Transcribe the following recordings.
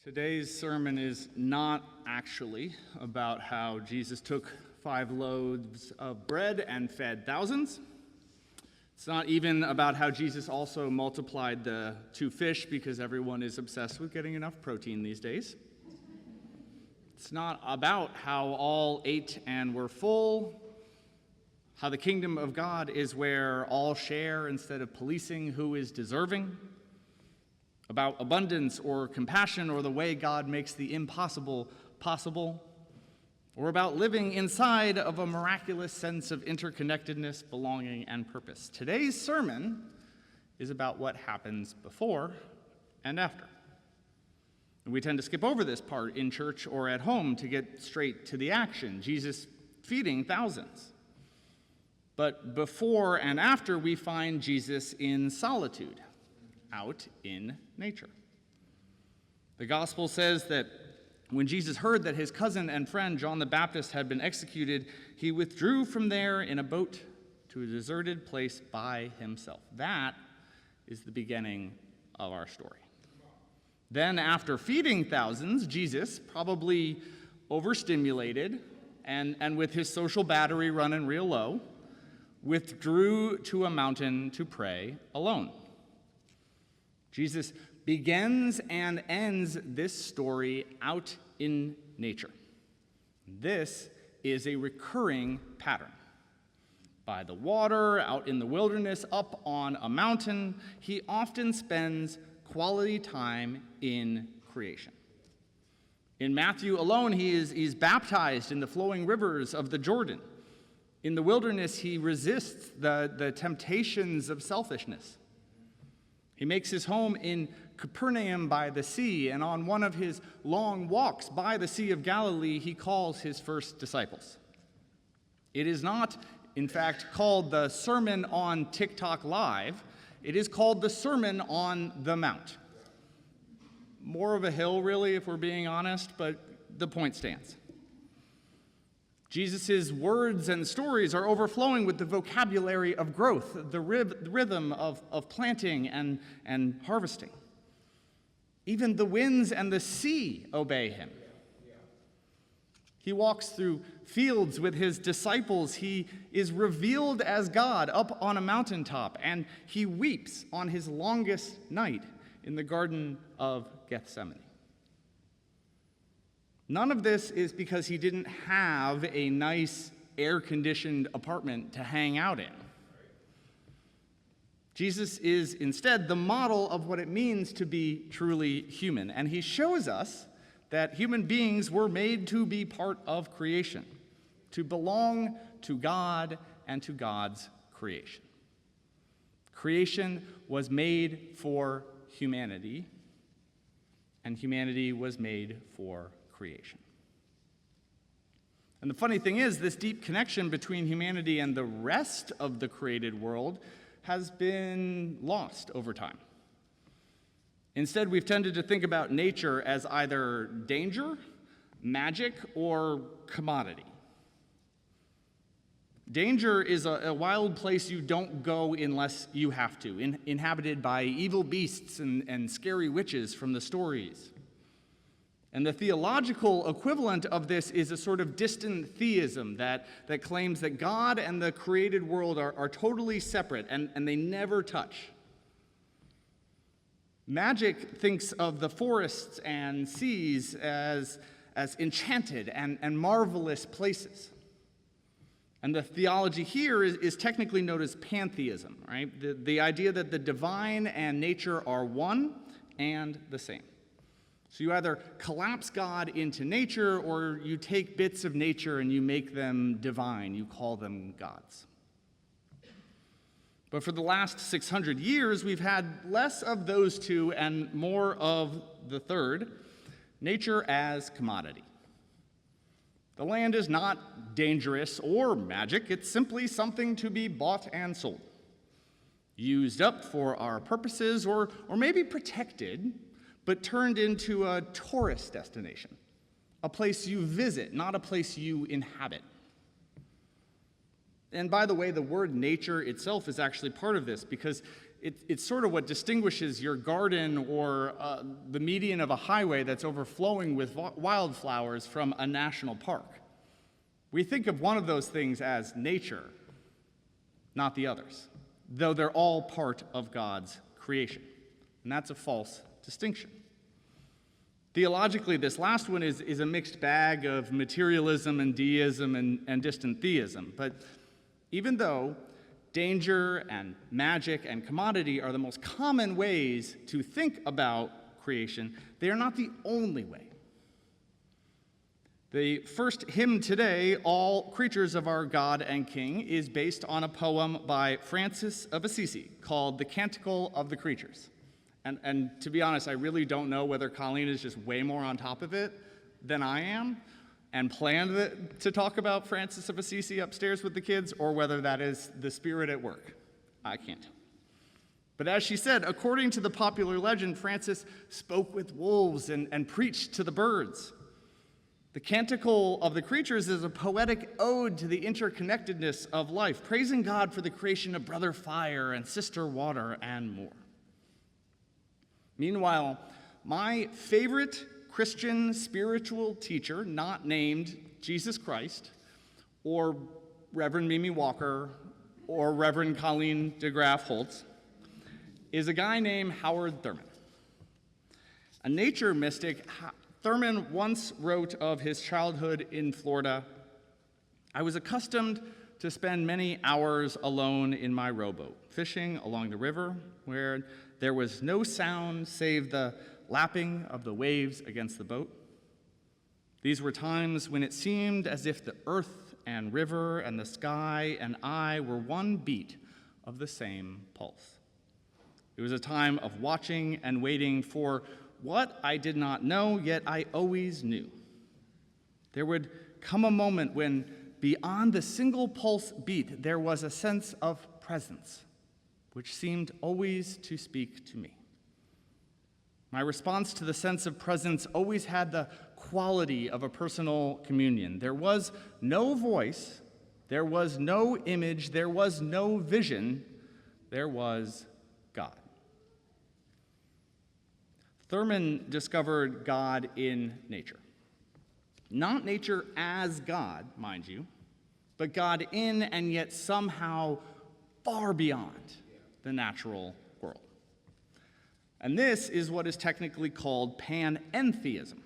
Today's sermon is not actually about how Jesus took 5 loaves of bread and fed thousands. It's not even about how Jesus also multiplied the 2 fish because everyone is obsessed with getting enough protein these days. It's not about how all ate and were full, how the kingdom of God is where all share instead of policing who is deserving, about abundance or compassion or the way God makes the impossible possible, or about living inside of a miraculous sense of interconnectedness, belonging, and purpose. Today's sermon is about what happens before and after. And we tend to skip over this part in church or at home to get straight to the action, Jesus feeding thousands. But before and after, we find Jesus in solitude, out in nature. The gospel says that when Jesus heard that his cousin and friend John the Baptist had been executed, he withdrew from there in a boat to a deserted place by himself. That is the beginning of our story. Then, after feeding thousands, Jesus, probably overstimulated and with his social battery running real low, withdrew to a mountain to pray alone. Jesus begins and ends this story out in nature. This is a recurring pattern. By the water, out in the wilderness, up on a mountain, he often spends quality time in creation. In Matthew alone, he's baptized in the flowing rivers of the Jordan. In the wilderness, he resists the temptations of selfishness. He makes his home in Capernaum by the sea, and on one of his long walks by the Sea of Galilee, he calls his first disciples. It is not, in fact, called the Sermon on TikTok Live. It is called the Sermon on the Mount. More of a hill, really, if we're being honest, but the point stands. Jesus' words and stories are overflowing with the vocabulary of growth, the rhythm of planting and harvesting. Even the winds and the sea obey him. He walks through fields with his disciples. He is revealed as God up on a mountaintop, and he weeps on his longest night in the Garden of Gethsemane. None of this is because he didn't have a nice air-conditioned apartment to hang out in. Jesus is instead the model of what it means to be truly human, and he shows us that human beings were made to be part of creation, to belong to God and to God's creation. Creation was made for humanity, and humanity was made for creation. And the funny thing is, this deep connection between humanity and the rest of the created world has been lost over time. Instead, we've tended to think about nature as either danger, magic, or commodity. Danger is a wild place you don't go unless you have to, inhabited by evil beasts and scary witches from the stories. And the theological equivalent of this is a sort of distant theism that claims that God and the created world are totally separate and they never touch. Magic thinks of the forests and seas as enchanted and marvelous places. And the theology here is technically known as pantheism, right? The idea that the divine and nature are one and the same. So you either collapse God into nature, or you take bits of nature and you make them divine. You call them gods. But for the last 600 years, we've had less of those two and more of the third, nature as commodity. The land is not dangerous or magic. It's simply something to be bought and sold, used up for our purposes, or maybe protected, but turned into a tourist destination, a place you visit, not a place you inhabit. And by the way, the word nature itself is actually part of this, because it's sort of what distinguishes your garden or the median of a highway that's overflowing with wildflowers from a national park. We think of one of those things as nature, not the others, though they're all part of God's creation. And that's a false distinction. Theologically, this last one is a mixed bag of materialism and deism and distant theism. But even though danger and magic and commodity are the most common ways to think about creation, they are not the only way. The first hymn today, All Creatures of Our God and King, is based on a poem by Francis of Assisi called The Canticle of the Creatures. And to be honest, I really don't know whether Colleen is just way more on top of it than I am and planned to talk about Francis of Assisi upstairs with the kids, or whether that is the spirit at work. I can't tell. But as she said, according to the popular legend, Francis spoke with wolves and preached to the birds. The Canticle of the Creatures is a poetic ode to the interconnectedness of life, praising God for the creation of brother fire and sister water and more. Meanwhile, my favorite Christian spiritual teacher, not named Jesus Christ, or Reverend Mimi Walker, or Reverend Colleen DeGraff Holtz, is a guy named Howard Thurman. A nature mystic, Thurman once wrote of his childhood in Florida, "I was accustomed to spend many hours alone in my rowboat, fishing along the river, where there was no sound save the lapping of the waves against the boat. These were times when it seemed as if the earth and river and the sky and I were one beat of the same pulse. It was a time of watching and waiting for what I did not know, yet I always knew. There would come a moment when beyond the single pulse beat, there was a sense of presence, which seemed always to speak to me. My response to the sense of presence always had the quality of a personal communion. There was no voice, there was no image, there was no vision, there was God." Thurman discovered God in nature. Not nature as God, mind you, but God in and yet somehow far beyond the natural world. And this is what is technically called panentheism.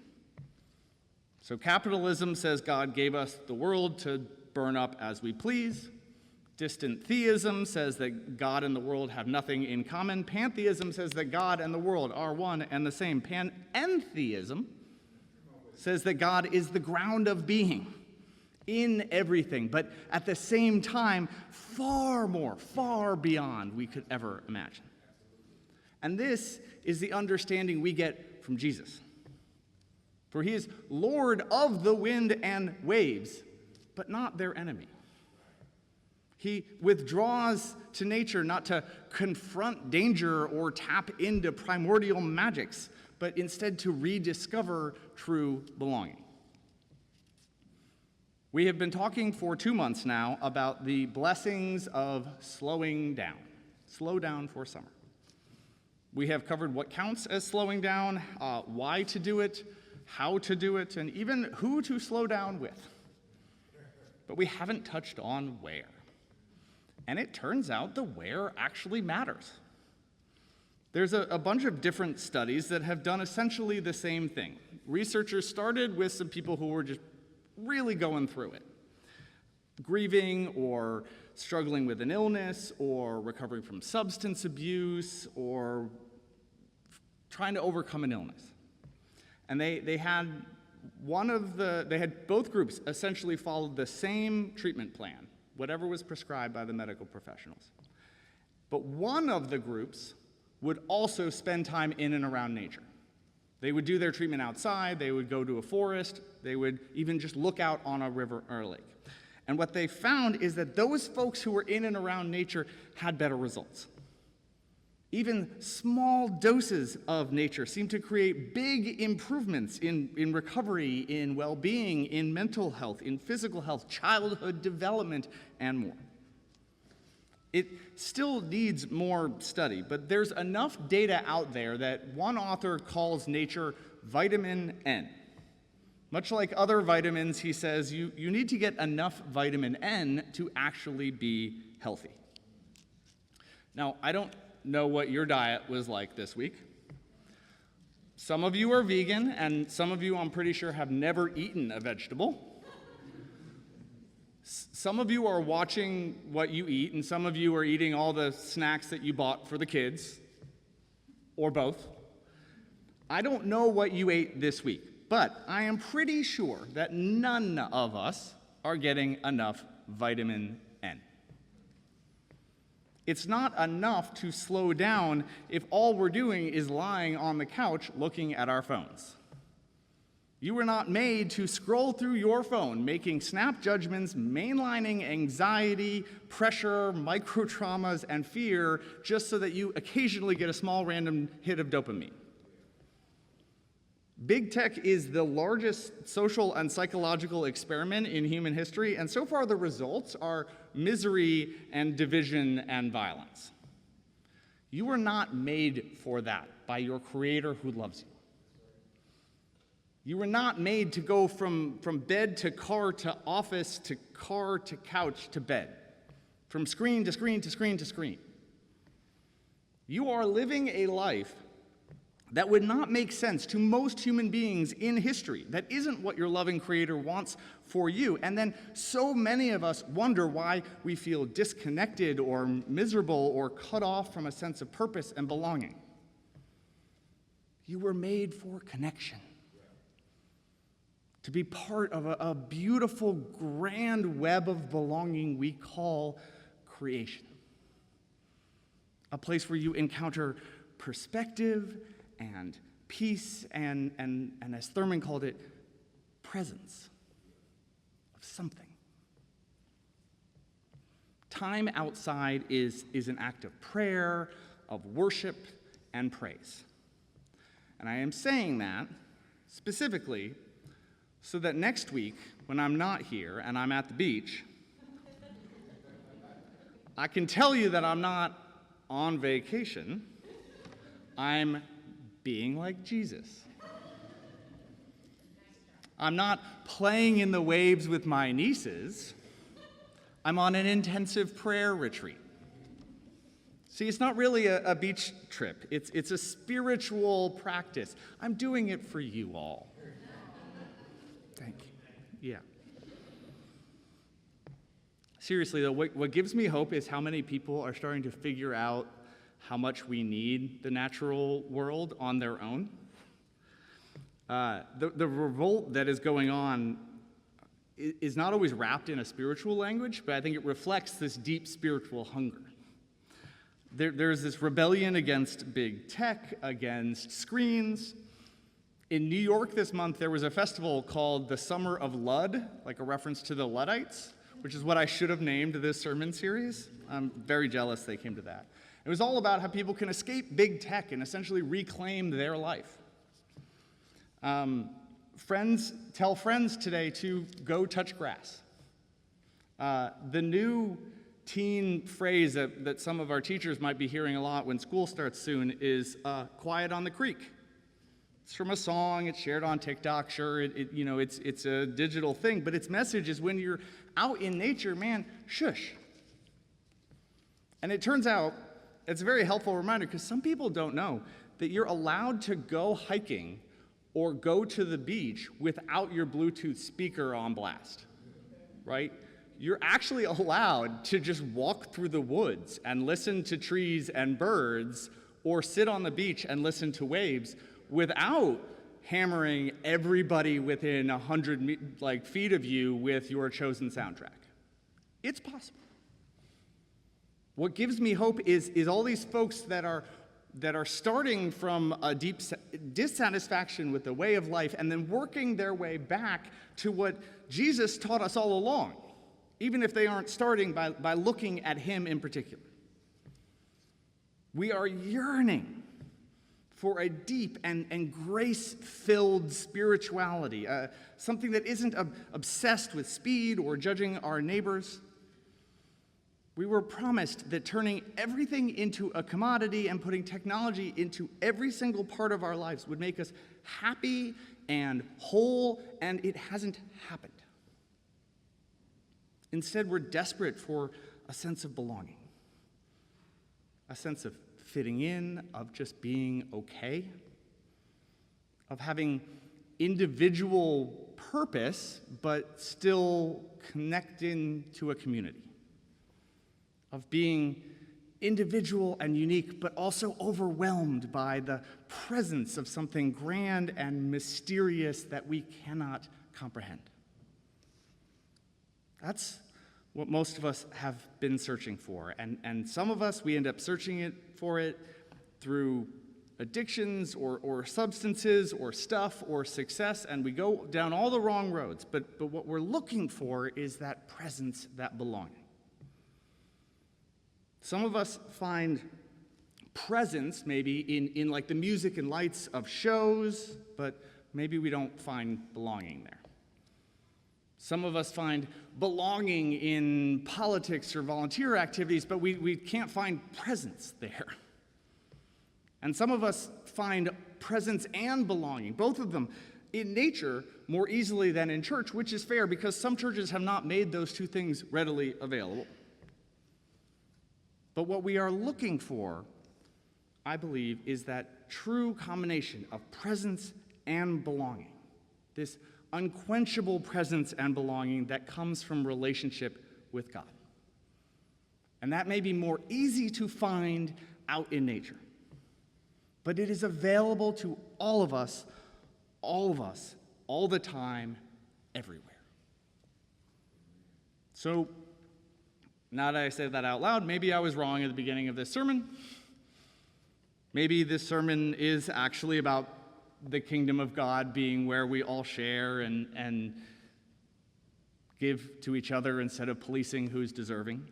So capitalism says God gave us the world to burn up as we please. Distant theism says that God and the world have nothing in common. Pantheism says that God and the world are one and the same. Panentheism says that God is the ground of being in everything, but at the same time, far more, far beyond we could ever imagine. And this is the understanding we get from Jesus. For he is Lord of the wind and waves, but not their enemy. He withdraws to nature not to confront danger or tap into primordial magics, but instead to rediscover true belonging. We have been talking for 2 months now about the blessings of slowing down. Slow down for summer. We have covered what counts as slowing down, why to do it, how to do it, and even who to slow down with. But we haven't touched on where. And it turns out the where actually matters. There's a bunch of different studies that have done essentially the same thing. Researchers started with some people who were just really going through it, grieving or struggling with an illness or recovering from substance abuse or trying to overcome an illness. And they had both groups essentially followed the same treatment plan, whatever was prescribed by the medical professionals. But one of the groups would also spend time in and around nature. They would do their treatment outside, they would go to a forest, they would even just look out on a river or a lake. And what they found is that those folks who were in and around nature had better results. Even small doses of nature seem to create big improvements in recovery, in well-being, in mental health, in physical health, childhood development, and more. It still needs more study, but there's enough data out there that one author calls nature vitamin N. Much like other vitamins, he says you need to get enough vitamin N to actually be healthy. Now, I don't know what your diet was like this week. Some of you are vegan, and some of you, I'm pretty sure, have never eaten a vegetable. Some of you are watching what you eat, and some of you are eating all the snacks that you bought for the kids, or both. I don't know what you ate this week, but I am pretty sure that none of us are getting enough vitamin N. It's not enough to slow down if all we're doing is lying on the couch looking at our phones. You were not made to scroll through your phone, making snap judgments, mainlining anxiety, pressure, micro-traumas, and fear just so that you occasionally get a small random hit of dopamine. Big tech is the largest social and psychological experiment in human history, and so far the results are misery and division and violence. You were not made for that by your Creator who loves you. You were not made to go from bed to car to office to car to couch to bed, from screen to screen to screen to screen. You are living a life that would not make sense to most human beings in history. That isn't what your loving Creator wants for you. And then so many of us wonder why we feel disconnected or miserable or cut off from a sense of purpose and belonging. You were made for connection, to be part of a beautiful, grand web of belonging we call creation. A place where you encounter perspective and peace and as Thurman called it, presence of something. Time outside is an act of prayer, of worship, and praise. And I am saying that specifically so that next week, when I'm not here and I'm at the beach, I can tell you that I'm not on vacation. I'm being like Jesus. I'm not playing in the waves with my nieces. I'm on an intensive prayer retreat. See, it's not really a beach trip. It's a spiritual practice. I'm doing it for you all. Thank you. Yeah. Seriously, though, what gives me hope is how many people are starting to figure out how much we need the natural world on their own. The revolt that is going on is not always wrapped in a spiritual language, but I think it reflects this deep spiritual hunger. There's this rebellion against big tech, against screens. In New York this month, there was a festival called the Summer of Lud, like a reference to the Luddites, which is what I should have named this sermon series. I'm very jealous they came to that. It was all about how people can escape big tech and essentially reclaim their life. Friends tell friends today to go touch grass. The new teen phrase that some of our teachers might be hearing a lot when school starts soon is quiet on the creek. It's from a song, it's shared on TikTok, sure, it's a digital thing, but its message is when you're out in nature, man, shush. And it turns out, it's a very helpful reminder because some people don't know that you're allowed to go hiking or go to the beach without your Bluetooth speaker on blast, right? You're actually allowed to just walk through the woods and listen to trees and birds or sit on the beach and listen to waves without hammering everybody within 100 feet of you with your chosen soundtrack. It's possible. What gives me hope is all these folks that are starting from a deep dissatisfaction with the way of life and then working their way back to what Jesus taught us all along, even if they aren't starting by looking at him in particular. We are yearning for a deep and grace-filled spirituality, something that isn't obsessed with speed or judging our neighbors, We were promised that turning everything into a commodity and putting technology into every single part of our lives would make us happy and whole, and it hasn't happened. Instead, we're desperate for a sense of belonging, a sense of fitting in, of just being okay, of having individual purpose, but still connecting to a community, of being individual and unique, but also overwhelmed by the presence of something grand and mysterious that we cannot comprehend. That's what most of us have been searching for. And some of us, we end up searching for it through addictions or substances or stuff or success, and we go down all the wrong roads. But what we're looking for is that presence, that belonging. Some of us find presence maybe in like the music and lights of shows, but maybe we don't find belonging there. Some of us find belonging in politics or volunteer activities, but we can't find presence there. And some of us find presence and belonging, both of them, in nature more easily than in church, which is fair because some churches have not made those two things readily available. But what we are looking for, I believe, is that true combination of presence and belonging, this unquenchable presence and belonging that comes from relationship with God. And that may be more easy to find out in nature, but it is available to all of us, all the time, everywhere. So, now that I said that out loud, maybe I was wrong at the beginning of this sermon. Maybe this sermon is actually about the kingdom of God being where we all share and give to each other instead of policing who's deserving.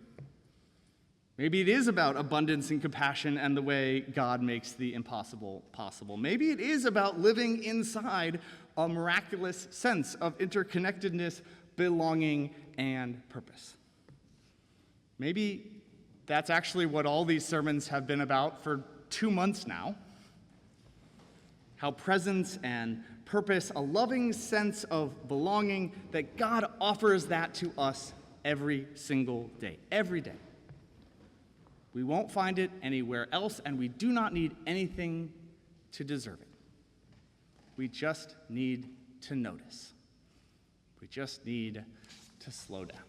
Maybe it is about abundance and compassion and the way God makes the impossible possible. Maybe it is about living inside a miraculous sense of interconnectedness, belonging, and purpose. Maybe that's actually what all these sermons have been about for 2 months now. How presence and purpose, a loving sense of belonging, that God offers that to us every single day, every day. We won't find it anywhere else, and we do not need anything to deserve it. We just need to notice. We just need to slow down.